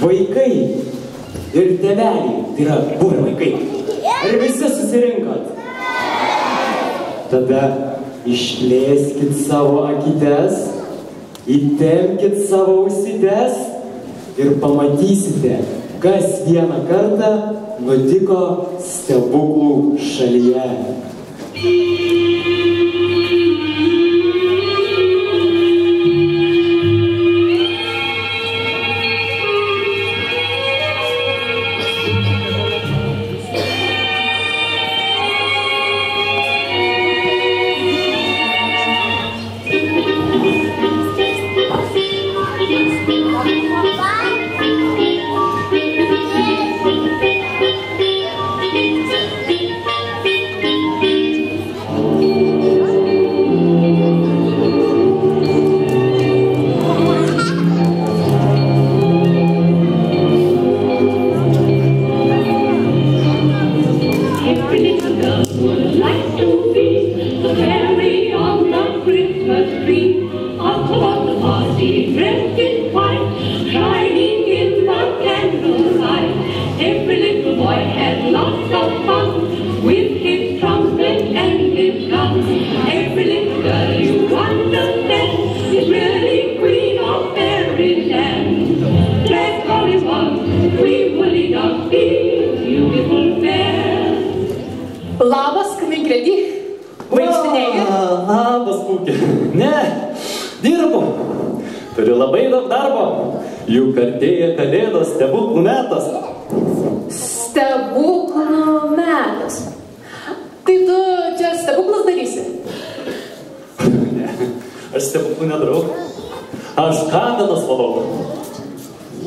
Vaikai ir tėveliai, tai yra buvę vaikai. Ar visi susirinkot? Tada išplėskit savo akytes, įtempkit savo ausytes ir pamatysite, kas vieną kartą nutiko stebuklų šalyje. Labas, kamigrėdi. Vaikštinėjai? Labas, Pūkė. Ne, dirbu. Turiu labai daug darbo. Juk artėja Kalėdos, stebuklų metas. Stebuklų metas. Tai tu čia stebuklus darysi? Ne, aš stebuklų nedarau. Aš kaminus valau.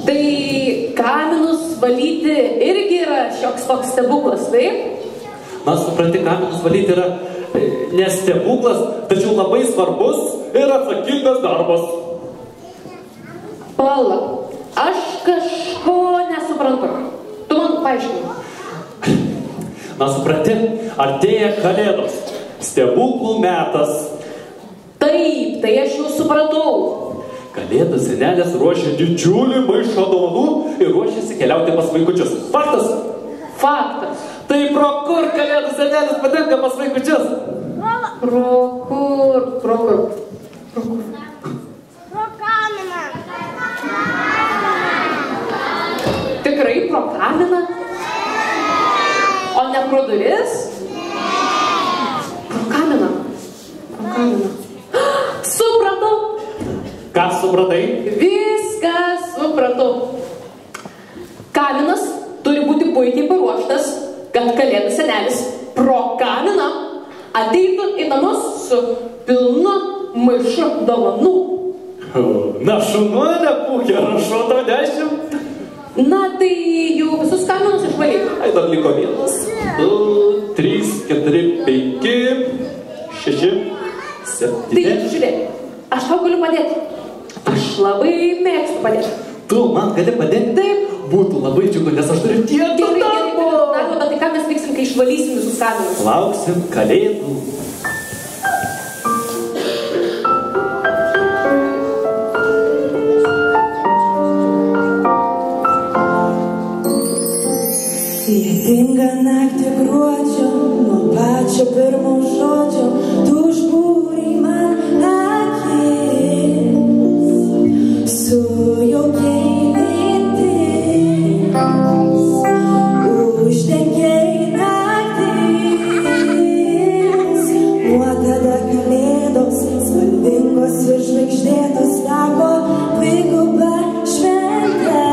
Tai kaminus valyti irgi yra šioks toks stebuklas, taip? Na, supranti, kaminus valyti yra ne stebuklas, tačiau labai svarbus ir atsakingas darbas. Pala, aš kažko nesuprantu. Tu man paaiškini. Na, supranti, artėja Kalėdos, stebuklų metas. Taip, tai aš jau supratau. Kalėdų senelis ruošia didžiulį maišą dovanų ir ruošiasi keliauti pas vaikučius. Faktas? Faktas. Tai pro kur Kalėdų senelis patenka pas vaikučius? Pro kur? Pro kaminą. Tikrai pro kaminą? O ne pro duris? Pro kaminą. Pro kaminą. Supratau. Ką supratai? Viską supratau. Kaminas turi būti puikiai paruoštas, kad Kalėdų senelis pro kaminą ateitų į namus su pilnu maišu dovanų. Na, šunuolė, Pūkė, rašau tau 10. Na, tai jau visus kaminus išvalyk. Ai, dar liko 1, 2, 3, 4, 5, 6, 7. Tai žiūrėk, aš tau galiu padėti. Aš labai mėgstu padėti. Tu man gali padėti? Taip. Būtų labai džiugu, nes aš turiu tiek daug darbo. Tai ką mes veiksim, kai išvalysim visus kaminus? Lauksim Kalėdų. Lietinga naktį gruodžio, nuo pačio pirmo žodžio, tu užbūrei man akis, sujaukei mintis, uždengei naktis. Nuo tada Kalėdos spalvingos ir žvaigždėtos tapo dviguba šventė.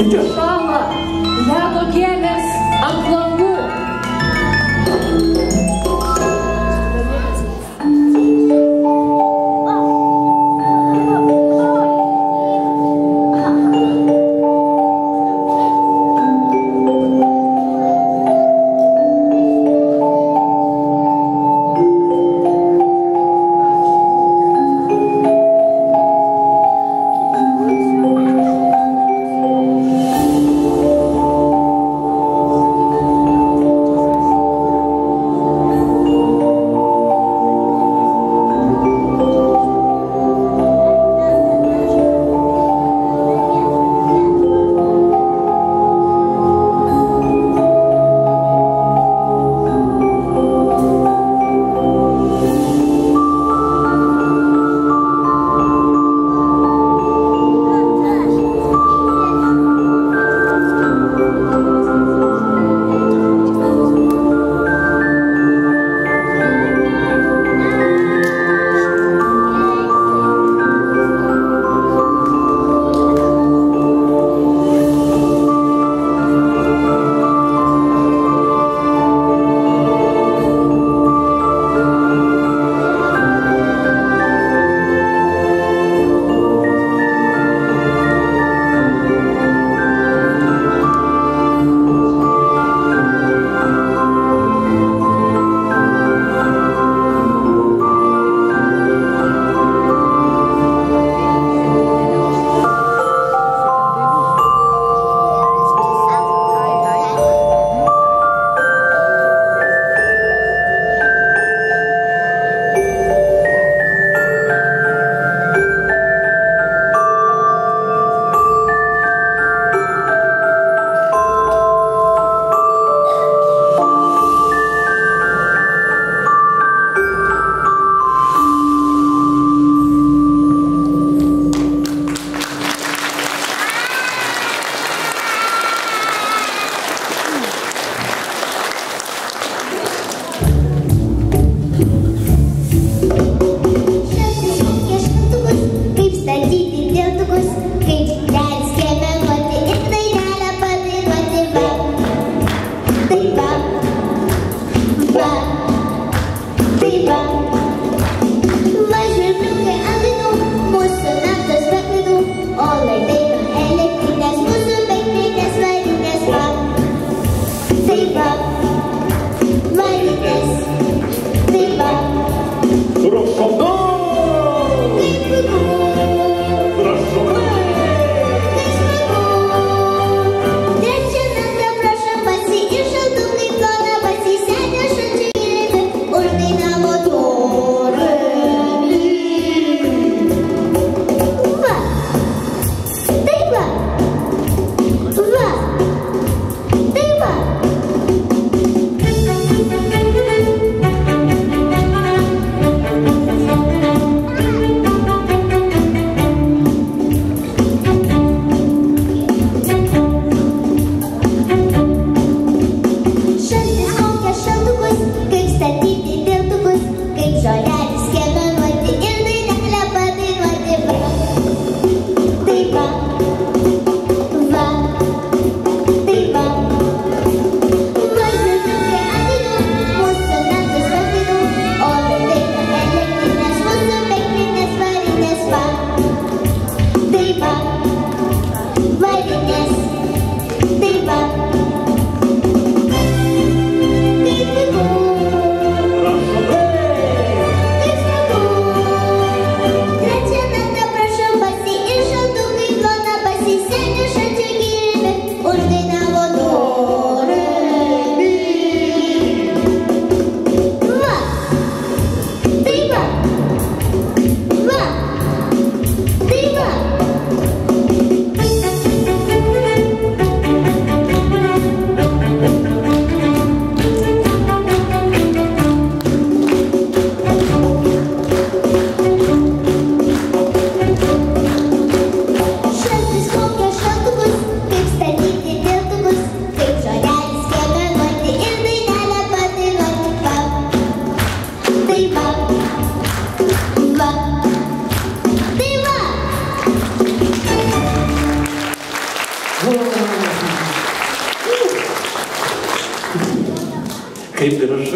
Šąla ledo gėlės ant langų.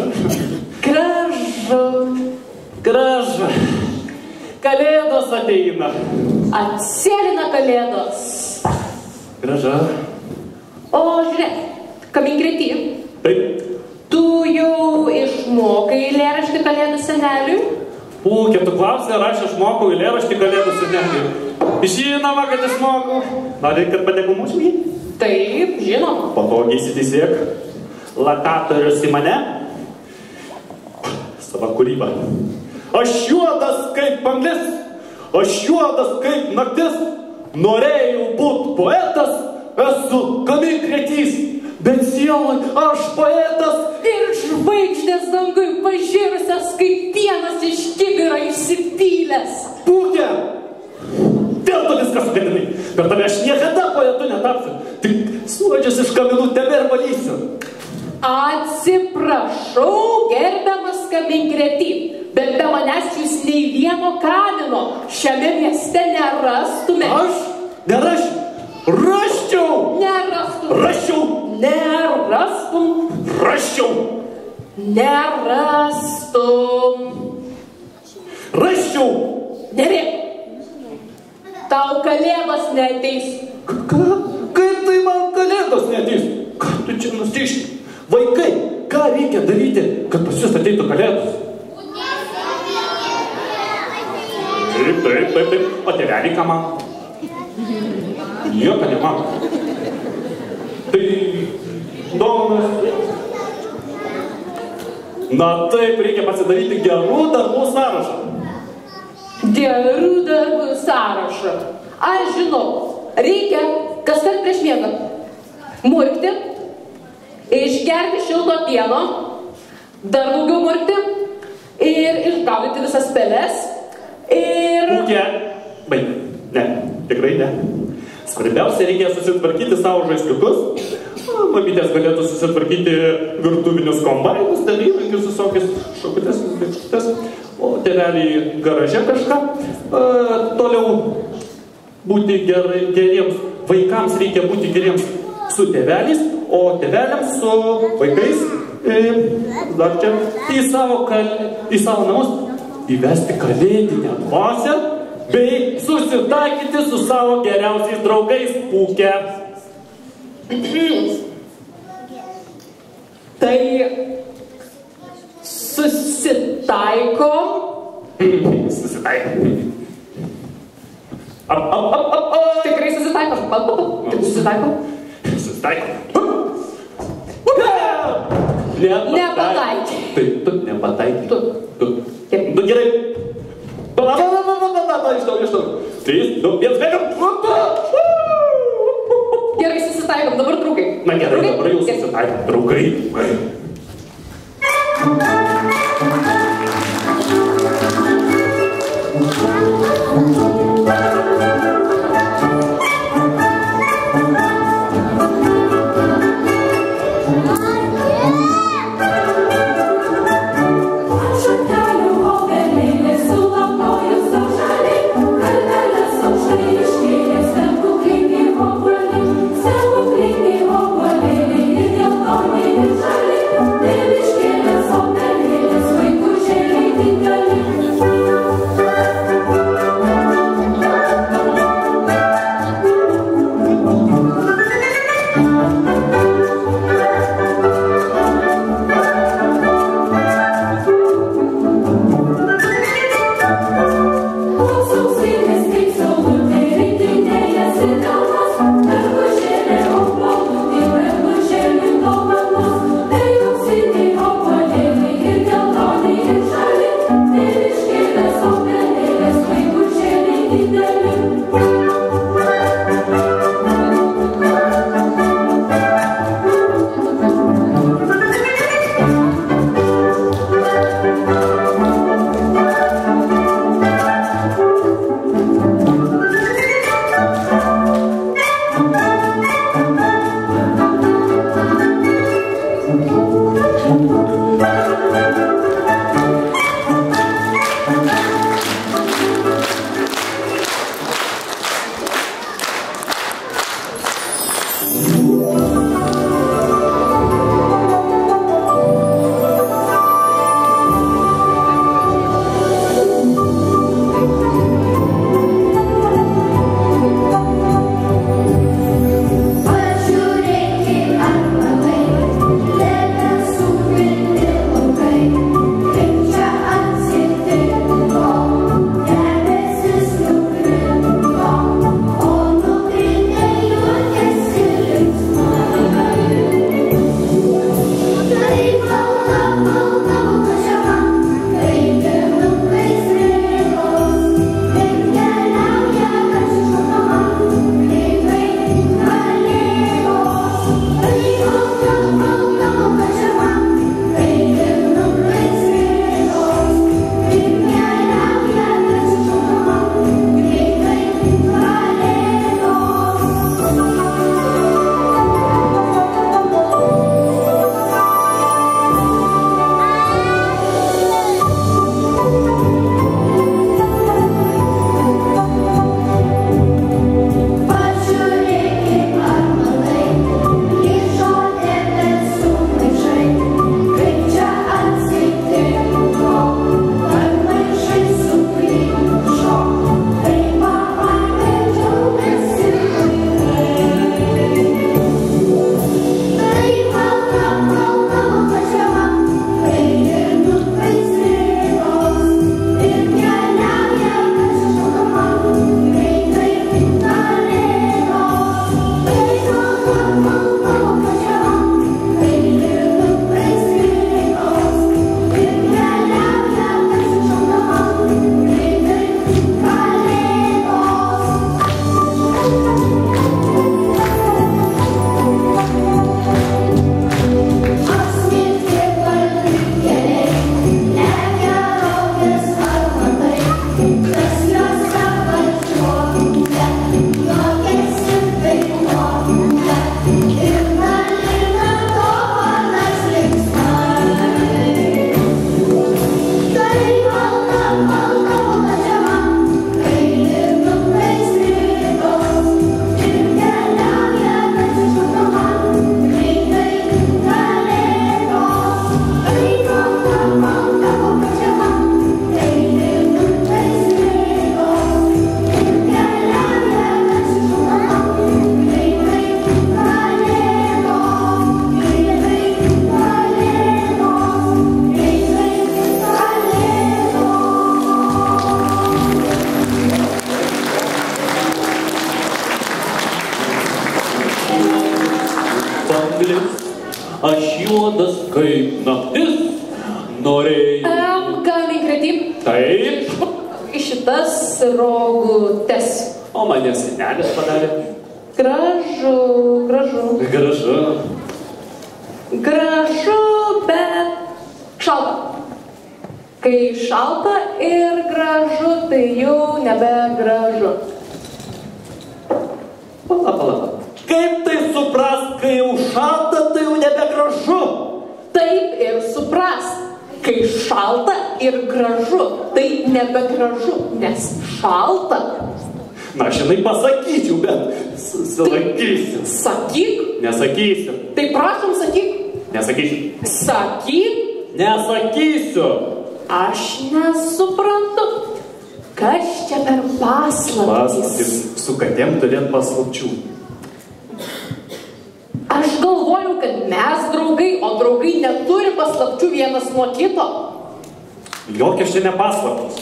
gražu. Gražu. Gražu. Kalėdos ateina. Atsėlina kalėdos. Gražu. O žiūrėk, Kaminkrėty. Taip. Tu jau išmokai eilėraštį Kalėdų seneliui? Pūkė, tu klausai, ar aš išmokau eilėraštį Kalėdų seneliui? Žinoma, kad išmokau. Nori, kad padėkumučiau jį? Taip, žinoma. Patogiai įsiteisėk. Lakatorius į mane. Sava kūryba. Aš juodas kaip anglis, aš juodas kaip naktis. Norėjau būt poetas, esu Kaminkrėtys. Bet sieloj aš poetas. Ir žvaigždės dangui pažėrusias, kaip pienas iš kibiro išsipylęs. Pūkė! Dėl to viską sugadinai. Per tave aš niekada poetu netapsiu. Tik suodžius iš kaminų tebe ir valysiu. Atsiprašau, gerbiamas Kaminkrėty, bet be manęs jūs nei vieno kamino šiame mieste nerastume. Aš? Nerašiu. Raščiau. Nerastum. Raščiau. Nerastum. Raščiau. Nerastum. Raščiau. Nerėk. Tau kalėdos neateis. Ką? Kaip tai man kalėdos neateis? Ką tu čia nusišti? Vaikai, ką reikia daryti, kad pas jūs ateitų kalėdos? Taip. O tėveliai ką man? Nieko neman. Tai dovanas. Na taip, reikia pasidaryti gerų darbų sąrašą. Gerų darbų sąrašą. Aš žinau, reikia kaskart prieš miegą murkti, išgerti šilto pieno, dar daugiau murkti ir išgaudyti visas peles ir... Pūkė. Baig. Ne, tikrai ne. Svarbiausia, reikia susitvarkyti savo žaisliukus. Mamytės galėtų susitvarkyti virtuvinius kombainus, ten įrankius visokius, šakutės, lėkštutės, o tėveliai garaže kažką. Toliau būti geriems vaikams reikia būti geriems su tėveliais, o tėveliams su vaikais dar čia į savo namus įvesti kalėdinę dvasią bei susitaikyti su savo geriausiais draugais. Pūkė. Tai susitaikom. Susitaikom. Tikrai susitaikom. Tik susitaikom. Susitaikom. Nepataikė. Taip, tu nepataikė. Tu. Tu gerai. Ištau. 3, 2, 1, bėgam. Gerai, susitaikom, dabar draugai. Na gerai, dabar jau susitaikom. Draugai. kaip naktis norėjai. Galime įkretį Taip. į šitas rogutes. O mane senelis padarė. Gražu, gražu. Gražu. Gražu, bet šalta. Kai šalta ir gražu, tai jau nebegražu. Pala. Kaip tai suprast, kai jau šalta, tai jau nebegražu? Taip ir suprast. Kai šalta ir gražu, tai nebegražu, nes šalta. Na, žinai, pasakyčiau, bet susilaikysiu. Sakyk. Nesakysiu. Tai prašom, sakyk. Nesakysiu. Sakyk. Nesakysiu. Aš nesuprantu, kas čia per paslaptis. Su katėm turėt paslapčių. Aš galvoju, kad mes draugai, o draugai neturi paslapčių vienas nuo kito. Jokios čia ne paslaptis.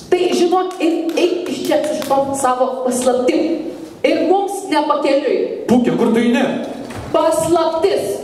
Tai žinok, ir eik iš čia su šitom savo paslaptim. Ir mums nepakeliui. Pūkė, kur tu eini? Paslaptis.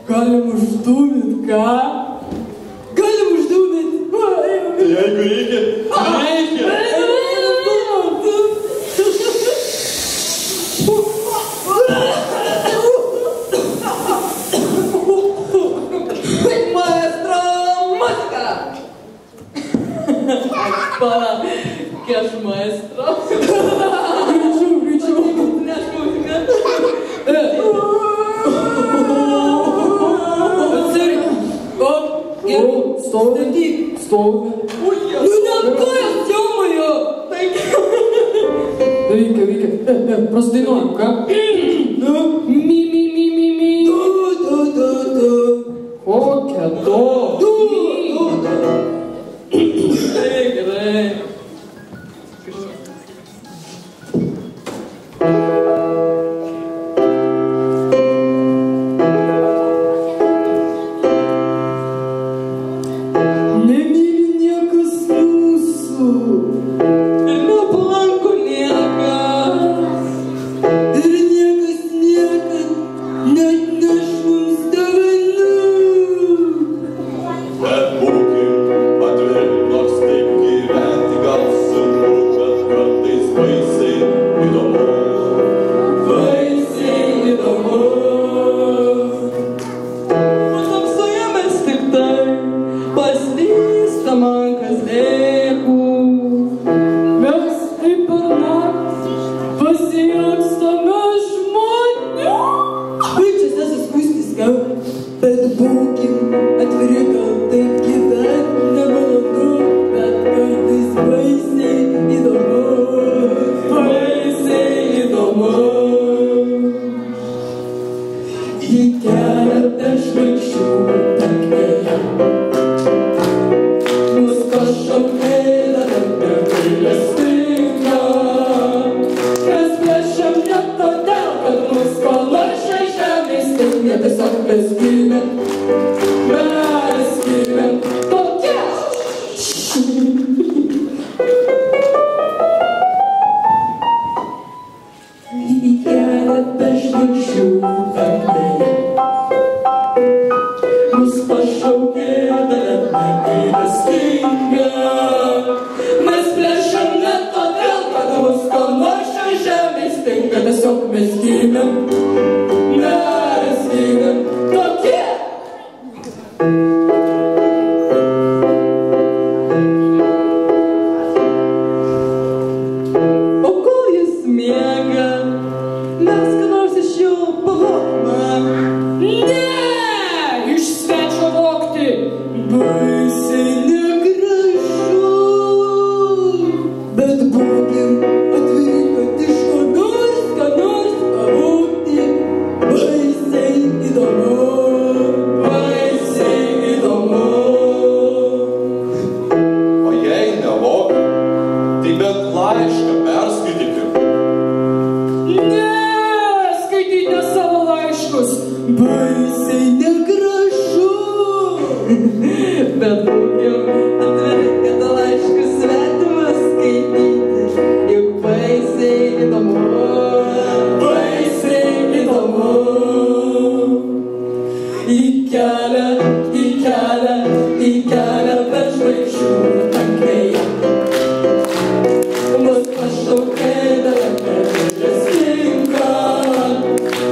galim uždūmint, ką? Galim uždūmint. Jeigu reikia, reikia. Maestro, muzika! Para, kieš maestro. Greičiau. Neš muziką. Atsirink. Gerai, statyk. Stovi. Nu, net kojas jaumojo. Veikia. Prasidainuojam, ką? Mi. Kokia do? Gerai. Nemyli niekas mūsų ir nepalanko niekas ir niekas niekad neatneš mums dovanų. Bet būkim atviri, nors taip gyventi gal sunku, bet kartais baisiai įdomu. Baisiai įdomu. O tamsoje mes tik tai paslystam ant kazlėkų. Mes taip per naktį pasiilgstame žmonių. Baigčias nesiskųstis, ką? Bet būkim atviri, gal taip gyventi nemalonu, bet kartais baisiai įdomu. Baisiai įdomu. Į keletą žvaigždžių tankėje mus pašaukė negailestinga. Mes plėšiam ne todėl, kad mus panašai žemės stinga. Tiesiog mes gimėm tokie. Į keletą žvaigždžių tankėje mus pašaukė negailestinga. Mes plėšiam ne todėl, kad mus panašai žemės stinga. Tiesiog mes gimėm tokie. O kol jis miega, mes ką nors iš jo pavogtume. Ne! Iš svečio vogti baisiai negražu. Bet būkim atviri, kad iš ko nors pavogti baisiai įdomu. O jei nevokia, tai bet laišką perskaitykit. Ne, skaityti savo laiškus baisiai negražu. Bet būkim atviri, kad laiškus svetimas skaityti, juk baisiai įdomu. Į kelią per žvaigždžių tankėje mus pašaukė negailestinga.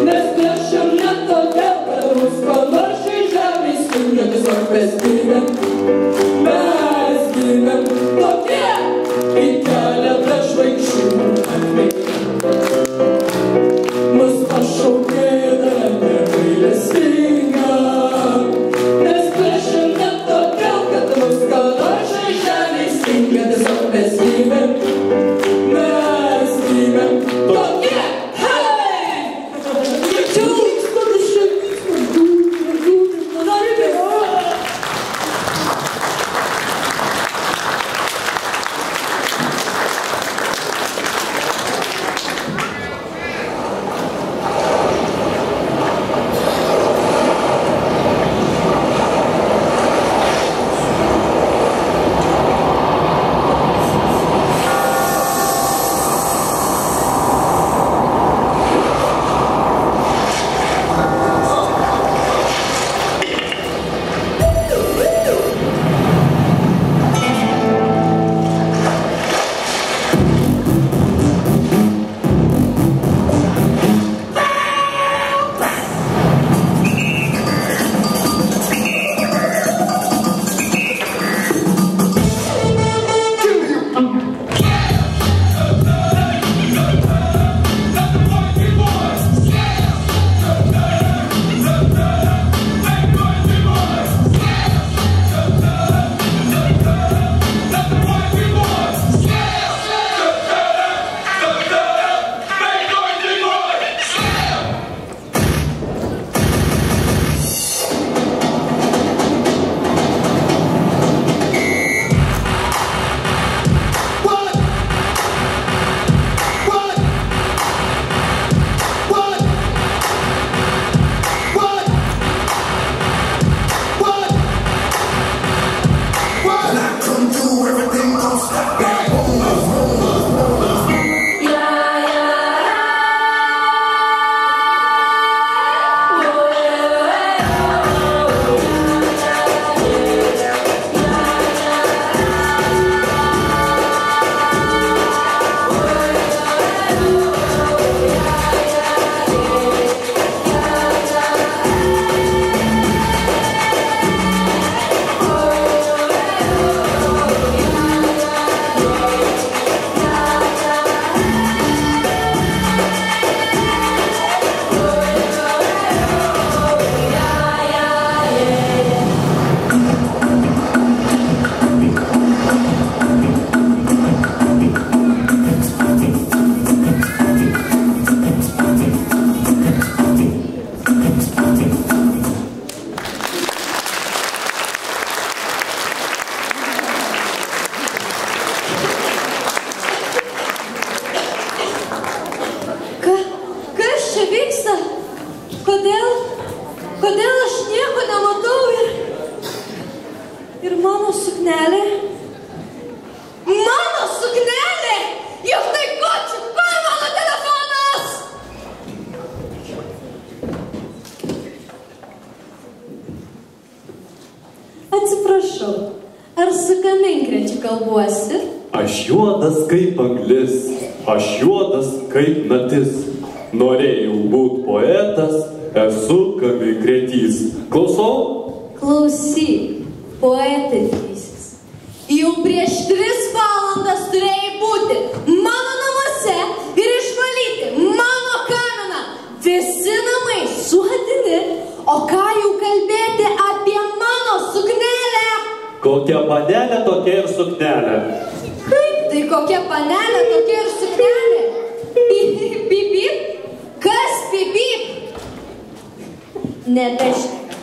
Nes plėšiam ne todėl, kad mus panašai žemės stinga. Tiesiog mes gimėm tokie. Į kelią per žvaigždžių tankėje mus pašaukė negailestinga. Nes plėšiam ne todėl, kad mus panašai žemės stinga. Tiesiog mes gimėm tokie. Hei! Greičiau! Ir mano suknelė. Mano suknelė! Juk tai ko čia? Kur mano telefonas? Atsiprašau, ar su Kaminkrečiu kalbuosi? Aš juodas kaip anglis, aš juodas kaip naktis. Norėjau būt poetas, esu Kaminkretys. Klausau? Klausyk, poetinis. Jau prieš 3 valandas turėjai būti mano namuose ir išvalyti mano kaminą. Visi namai suhadini, o ką jau kalbėti apie mano suknelę? Kokia panelė, tokia ir suknelė. Kaip tai kokia panelė, tokia ir suknelė? Pip, pip, pip? Kas pip, pip? Nebešneka.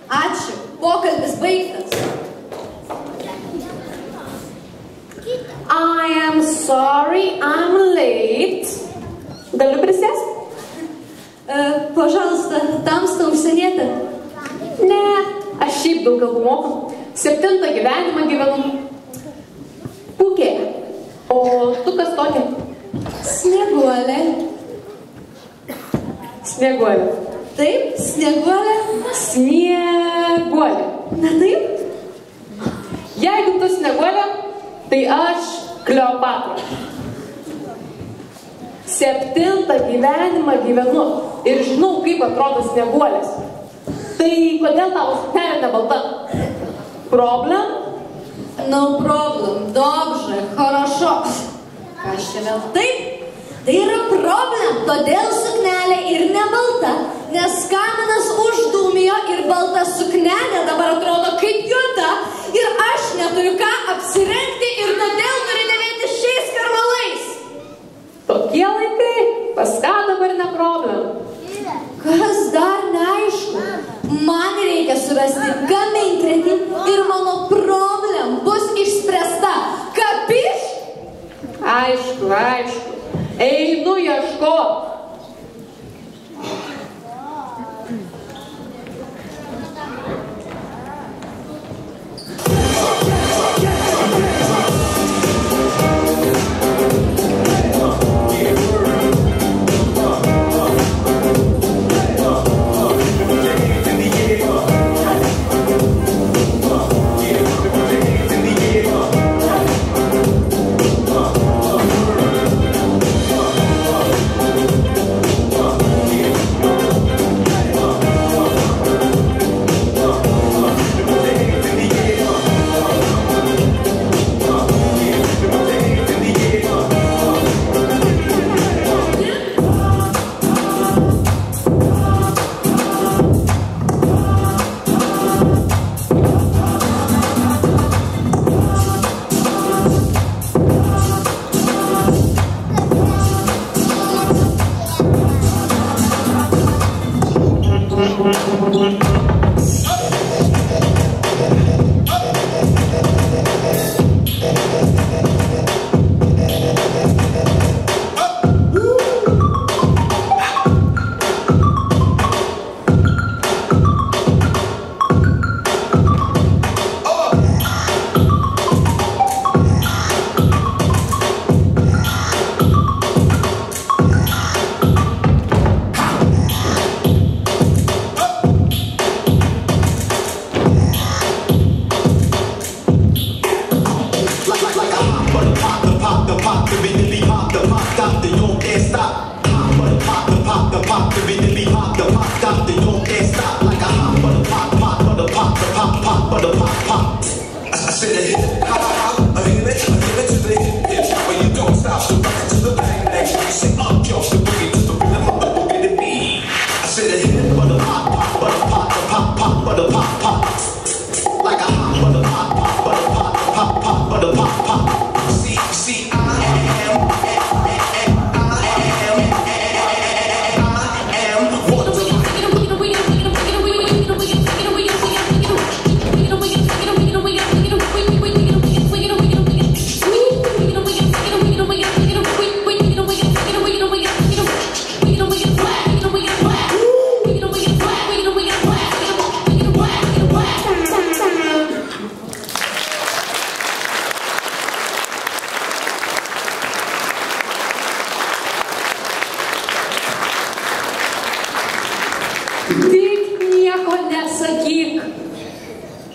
Ačiū, pokalbis baigtas. I am sorry, I'm late. Galiu prisėsti? Пожалуйста, tamsta užsienietė. Ne, aš šiaip daug kalbų moku. 7 gyvenimą gyvenu. Pūkė. O tu kas tokia? Snieguolė. Snieguolė. Taip, snieguolė. Snieguolė. Na taip? Jeigu tu Snieguolė, tai aš Kleopatra. 7 gyvenimą gyvenu ir žinau, kaip atrodo Snieguolės. Tai kodėl tavo suknelė ne balta? Problem? No problem, dobrze, хорошо. Kas čia vėl taip? Tai yra problem, todėl suknelė ir ne balta, nes kaminas uždūmijo ir balta suknelė dabar atrodo kaip juoda ir aš neturiu ką apsirengti ir todėl turiu dėvėti šiais karmalais. Tokie laikai, pas ką dabar ne problem? Kas dar neaišku? Man reikia surasti Kaminkretį ir mano problem bus išspręsta. Kapiš? Aišku, aišku. Einu ieškot.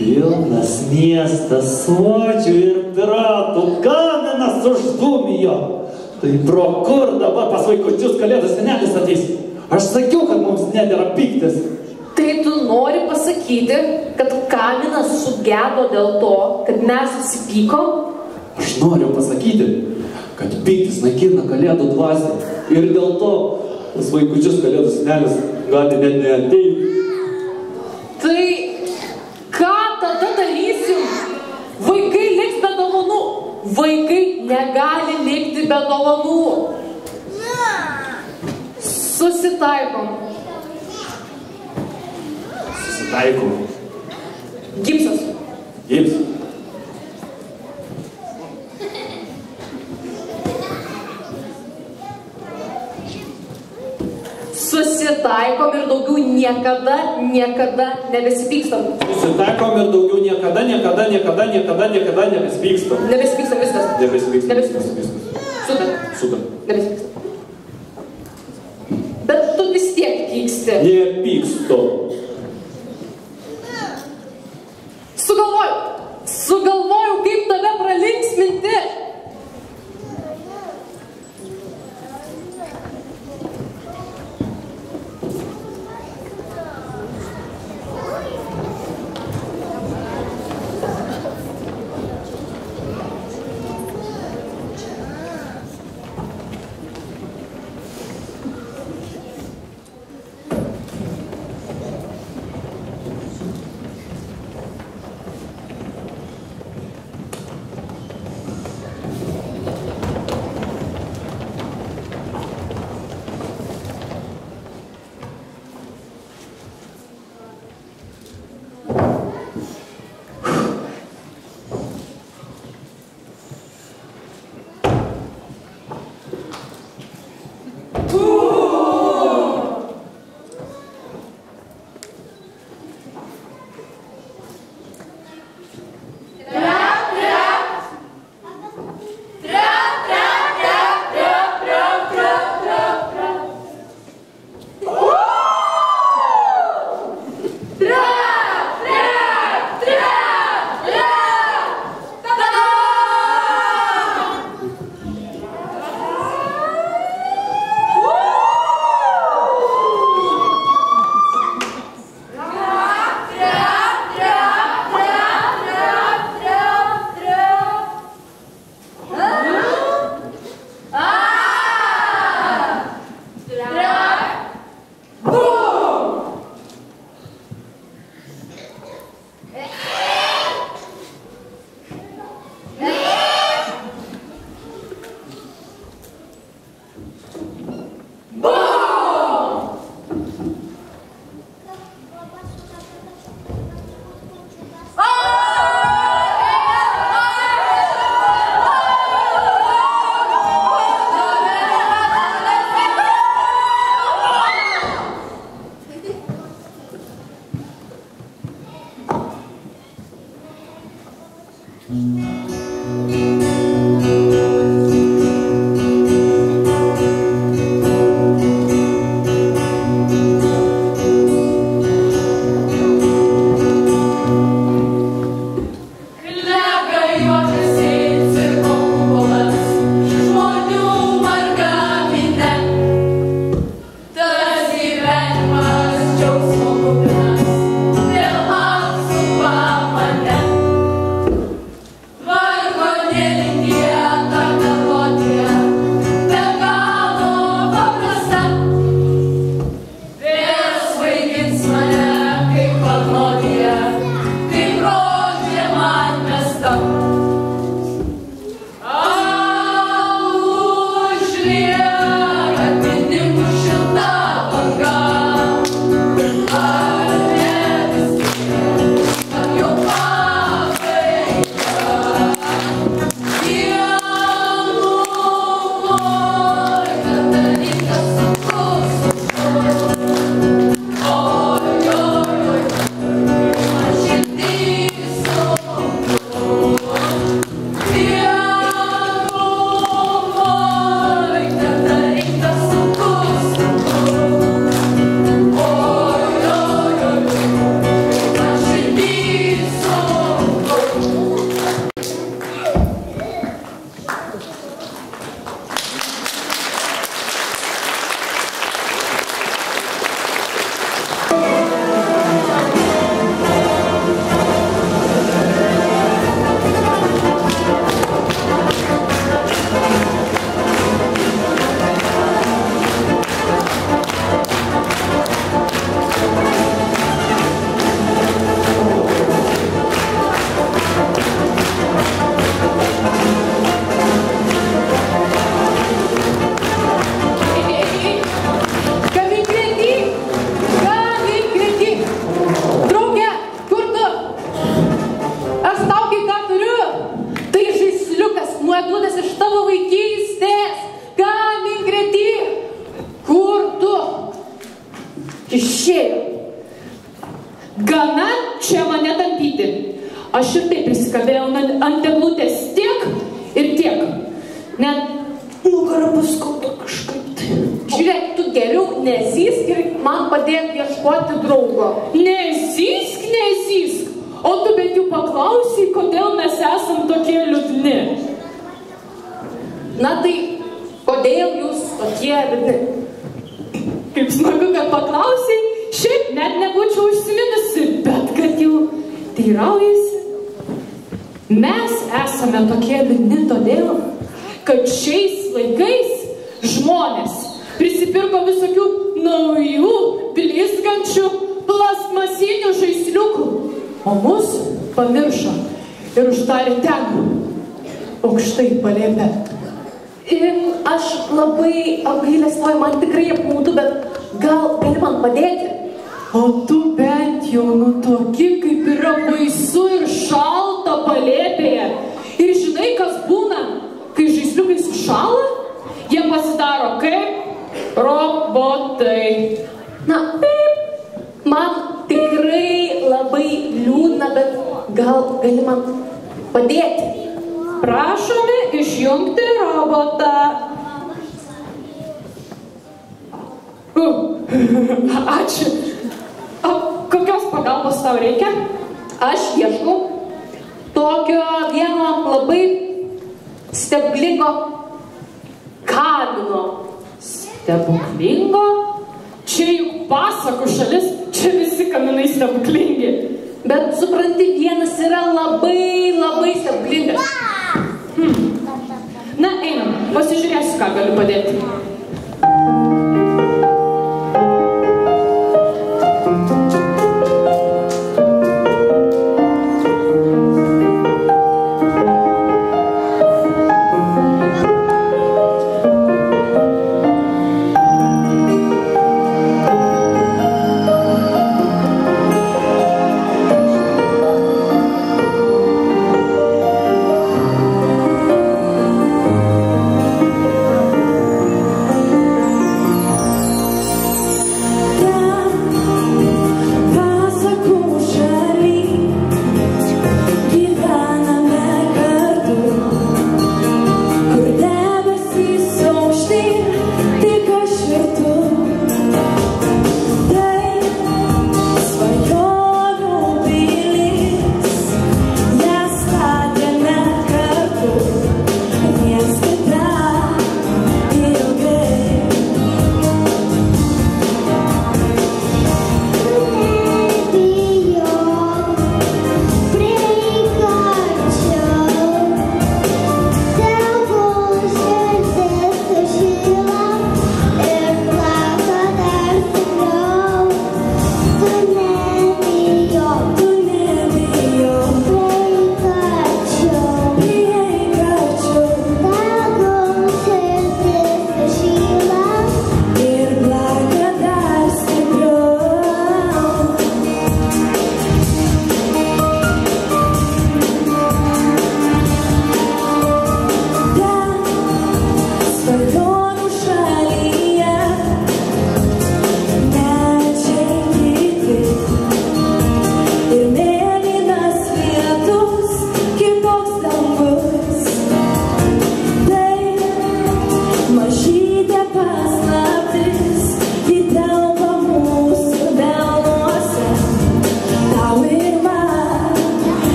Pilnas miestas sodžių ir piratų, kaminas uždūmijo. Tai pro kur dabar pas vaikučius Kalėdų senelis ateis? Aš sakiau, kad mums nedėra pyktis. Tai tu nori pasakyti, kad kaminas sugedo dėl to, kad mes susipykom? Aš noriu pasakyti, kad pyktis naikina Kalėdų dvasią. Ir dėl to pas vaikučius Kalėdų senelis gali net neateiti. Tai ką tada darysim? Vaikai liks be dovanų. Vaikai negali likti be dovanų. Susitaikom. Susitaikom. Gipsas. Gipsas. Susitaikom ir daugiau niekada nebesipykstam. Susitaikom ir daugiau niekada nebesipykstam. Nebesipykstam, viskas. Nebesipykstam. Super. Nebesipykstam. Bet tu vis tiek pyksti. Nepykstu. Sugalvojau, kaip tave pralinksminti. čia mane tampyti. Aš ir taip prisikabėjau ant eglutės tiek ir tiek. Net nugarą paskaudo kažkaip. Žiūrėk, tu geriau nezysk ir man padėk ieškoti draugo. Nezysk. O tu bent jau paklausai, kodėl mes esam tokie liūdni. Na tai, kodėl jūs tokie liūdni? Kaip smagu, kad paklausai, šiaip net nebūčiau užsiminusi, bet kad jau teiraujasi. Mes esame tokie liūdni todėl, kad šiais laikais žmonės prisipirko visokių naujų, blizgančių, plastmasinių žaisliukų, o mus pamiršo ir uždarė ten, aukštai palėpę. Aš labai apgailestauju, man tikrai apmaudu, bet gal gali man padėti? O tu bent jau nutuoki, kaip yra baisu ir šalta palėpėje. Ir žinai, kas būna, kai žaisliukai sušala, jie pasidaro kaip robotai. Na, man tikrai labai liūdna, bet gal gali man padėti? Prašome išjungti robotą. Ačiū. O kokios pagalbos tau reikia? Aš ieškau tokio vieno labai stebuklingo kamino. Stebuklingo? Čia juk pasakų šalis, čia visi kaminai stebuklingi. Bet supranti, vienas yra labai stebuklingas. Na, einam, pasižiūrėsiu, ką galiu padėti.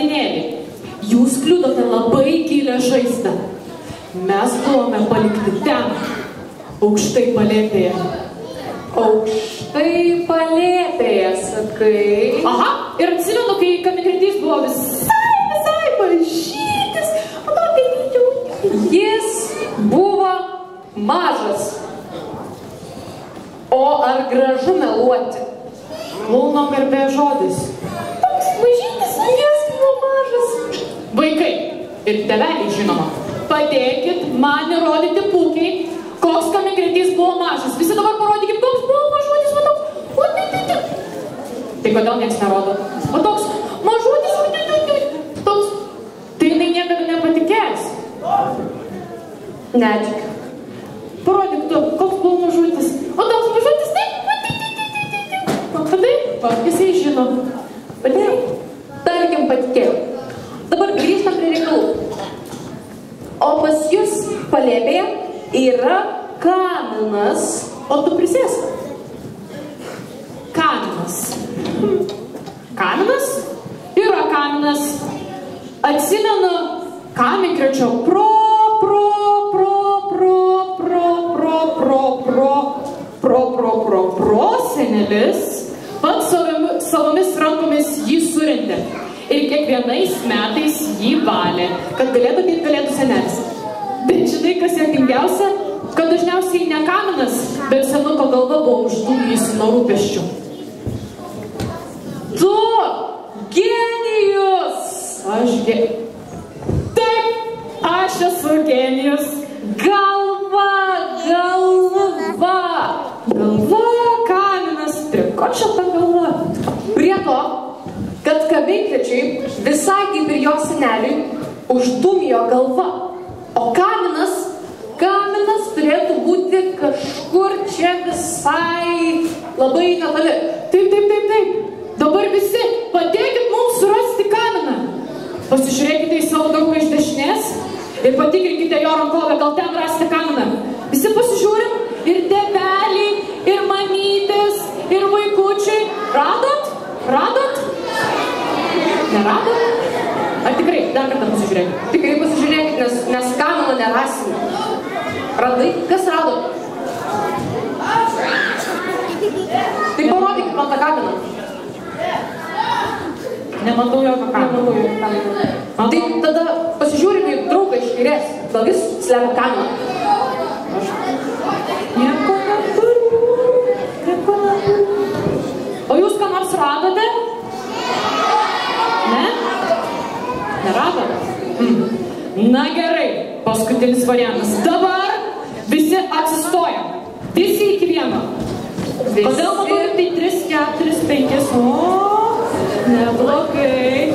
kaminėlį. Jūs kliudote labai gilią žaizdą. Mes buvome palikti ten, aukštai palėpėje. Aukštai palėpėje, sakai. Aha, ir atsimenu, kai kaminkrėtys buvo visai pažytis. Jis buvo mažas. O ar gražu meluoti? Mulno garbė žodis. Toks mažytis, jis buvo mažas. Vaikai ir tėveliai, žinoma, padėkit man įrodyti puikiai, koks kaminkrėtys buvo mažas. Visi dabar parodykit, koks buvo mažutis, va toks. Tai kodėl nieks nerodo? Va toks mažutis, toks. Tai jinai niekada nepatikės. Netikiu. Parodyk tu, koks buvo mažutis. O toks mažutis, taip. Tada, jisai žino. Padėjau. Tarkim, patikėjau. Dabar grįžtam prie reikalų. O pas jūs palėpėje yra kaminas. O tu prisėsk. Kaminas. Kaminas? Yra kaminas. Atsimenu, kaminkrėčio prosenelis pats savomis rankomis jį surintė ir kiekvienais metais jį valė, kad galėtų kaip galėtų senelis. Bet žinai, kas juokingiausia, kad dažniausiai ne kaminas, bet senuko galva buvo uždūmėjusi nuo rūpesčių. Tu genijus! Taip, aš esu genijus. Galva, kaminas, prie ko čia ta galva? Prie to, kad kaminkrėčiui visai kaip ir jo seneliui uždūmijo galva. O kaminas turėtų būti kažkur čia visai labai netoli. Taip. Dabar visi padėkit mums surasti kaminą. Pasižiūrėkite į savo draugą iš dešinės ir patikrinkite jo rankovę, gal ten rasite kaminą. Visi pasižiūrim, ir tėveliai, ir mamytės, ir vaikučiai. Radot? Neradot? Ar tikrai? Dar kartą pasižiūrėkit. Tikrai pasižiūrėkit, nes kamino nerasime. Radai? Kas rado? Tai parodykit man tą kaminą. Nematau jokio kamino. Tai tada pasižiūrime į draugą iš kairės. Gal jis slepia kaminą. Nieko neturiu. O jūs ką nors radote? Ne? Neradote? Na gerai, paskutinis variantas. Dabar visi atsistojam. Visi iki vieno. Kodėl matau tai 3, 4, 5? O, neblogai.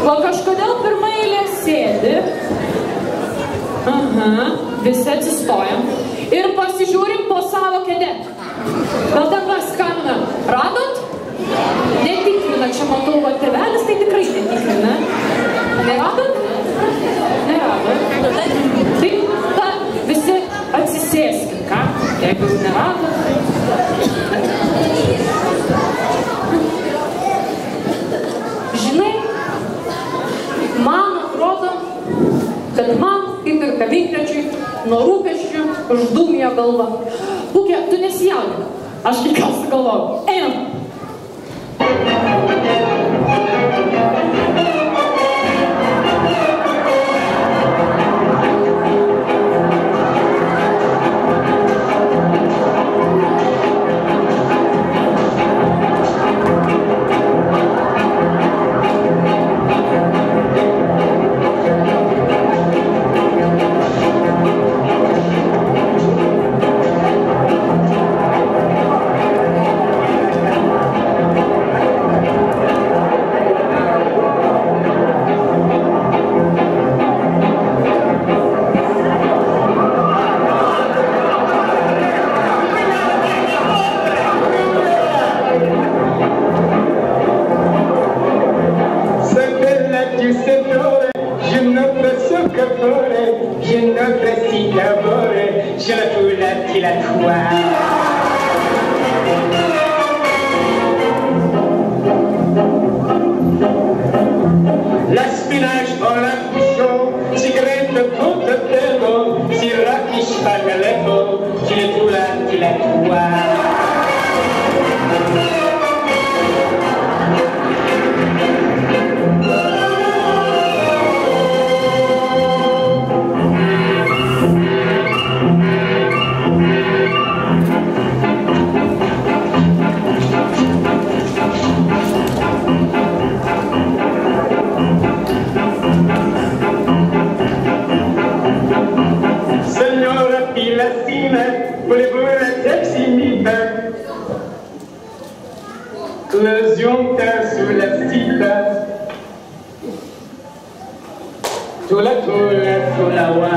O kažkodėl pirma eilė sėdi. Aha, visi atsistojam. Ir pasižiūrim po savo kėdę. Gal ten ras kaminą? Radot? Netikrina, čia matau, va tėvelis, tai tikrai netikrina. Neradot? Neradot. Tai visi atsisėskim, ką? Jeigu neradot, Žinai, man atrodo, kad man, kaip ir kaminkrėčiui, nuo rūpesčių uždūmijo galva. Pūkė, tu nesijaudink. Aš kai ką sugalvojau. Einam. La de votre pelo, si raquish pagaleko, tu le vois. Signora Pilatina, voulez-vous un taxi mi-bain? Closion sous la cita, tout la wa.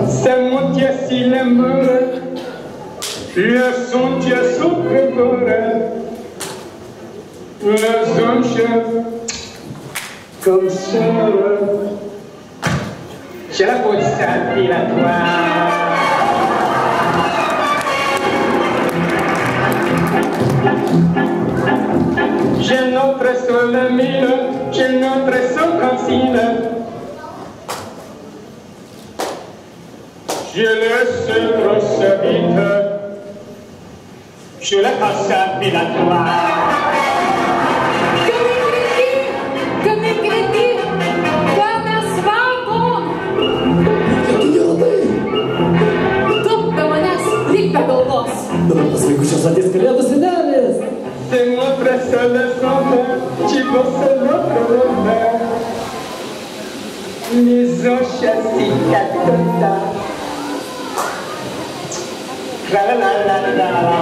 Ça monte si l'amour, le son tia souffre. Le zonche, comme ça, j'ai la peau sale dilatoire. J'ai notre sol mille, j'ai notre sol consigne. Je laisse trop sa vite, je la passe à dilatoire. Dabar pas vaikučios ateis kalėdų senelis. C'est notre seule sonde, tu bosses notre ronde. Les chassis catota. La la la la la la.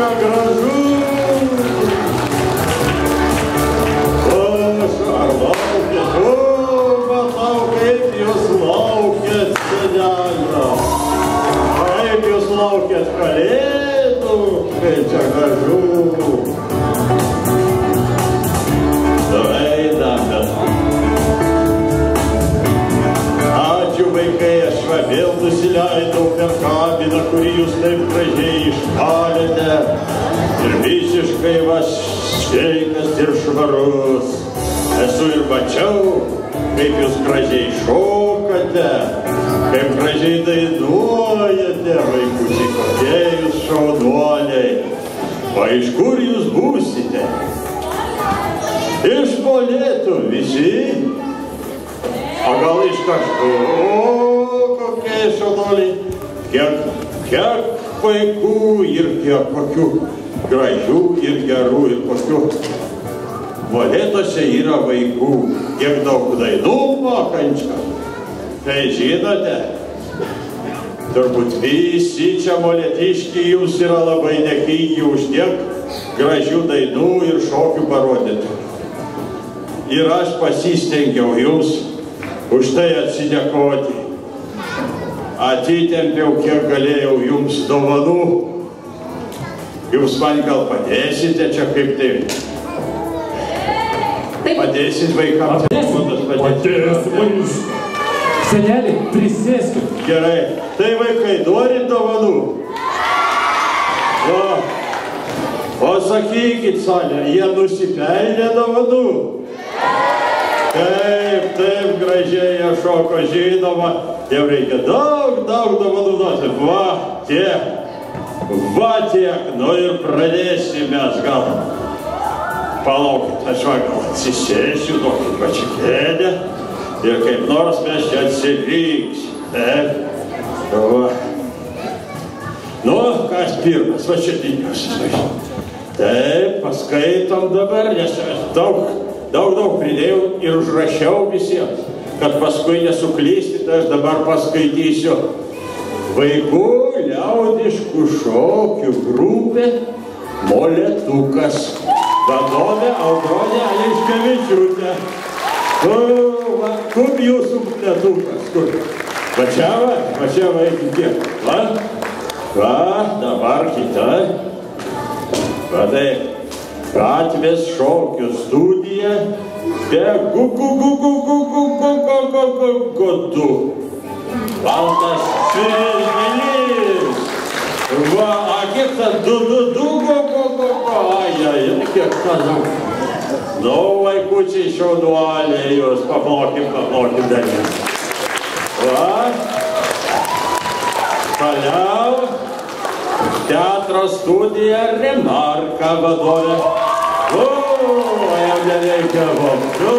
čia gražu. Ar laukėt? Matau, kaip jūs laukėt, senelio. Kaip jūs laukėt kalėdų, kaip čia gražu. Ačiū vaikai, aš vėl nusileidau per kabiną, kurį jūs taip gražiai iškalėte. Ir visiškai vas sveikas ir švarus. Esu ir mačiau, kaip jūs gražiai šokate, kaip gražiai dainuojate, vaikučiai, kokie jūs šaunuoliai. O iš kur jūs būsite? Iš Molėtų visi? O gal iš kažkur? O, kokie šaunuoliai. Kiek vaikų ir kiek kokių gražių ir gerų ir kokių. Molėtuose yra vaikų, kiek daug dainų mokančių. Tai žinote, turbūt visi čia molėtiški jums yra labai dėkingi už tiek gražių dainų ir šokių parodyti. Ir aš pasistengiau jums už tai atsidėkoti. Atitempiau, kiek galėjau jums dovanų. Jūs man gal padėsite čia kaip taip? Padėsit vaikams. Padėsim. Senelį, prisėskit. Gerai. Tai vaikai, norit dovanų? O sakykit, salė, jie nusipelnė dovanų? Taip gražiai jie šoko, žinoma. Jau reikia daug dovanų duoti. Va tiek. Nu ir pradėsim mes gal. Palaukit, aš gal atsisėsiu, duokit pačikėdę ir kaip nors mes čia atsiliksim. Taip. Nu, kas pirmas, va čia didžiausias. Taip, paskaitom dabar, nes daug pridėjau ir užrašiau visiems, kad paskui nesuklysti, tai aš dabar paskaitysiu. Vaikų liaudiškų šokių grupė Molėtukas. Vadovė Audronė Ališkevičiūtė. Kur jūsų Molėtukas? Kur? Va čia eikit tiek. Va, dabar kita. Va taip. Gatvės šokių studija be gudu. Valdas Svirmelis. Va, a kiek ta Ai, kiek ta daug. Nu, vaikučiai šaunuoliai, jūs pamokim daryti. Va. Toliau. Teatro studija Remarka vadovė. Jau nereikia vapščių.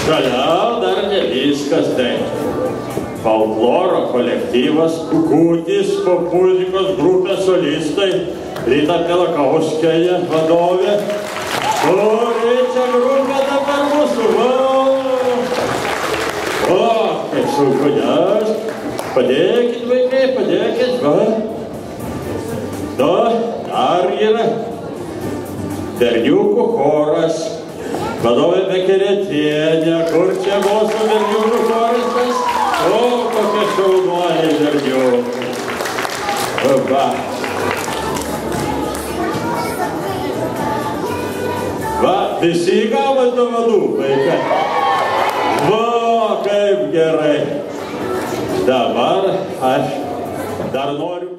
Toliau dar ne viskas taip. Folkloro kolektyvas Kukutis, popmuzikos grupės solistai, Rita Pelakauskienė vadovė. Kuri čia grupė dabar mūsų? O, kaip sunku, nes. Padėkit, vaikai, padėkit, va. Nu, dar yra berniukų choras. Vadovė Bekeretienė, kur čia mūsų berniukų choras? O, kokie šaunuoliai berniukai. Va. Va, visi gavo dovanų, vaikai. Va, kaip gerai. Dabar aš dar noriu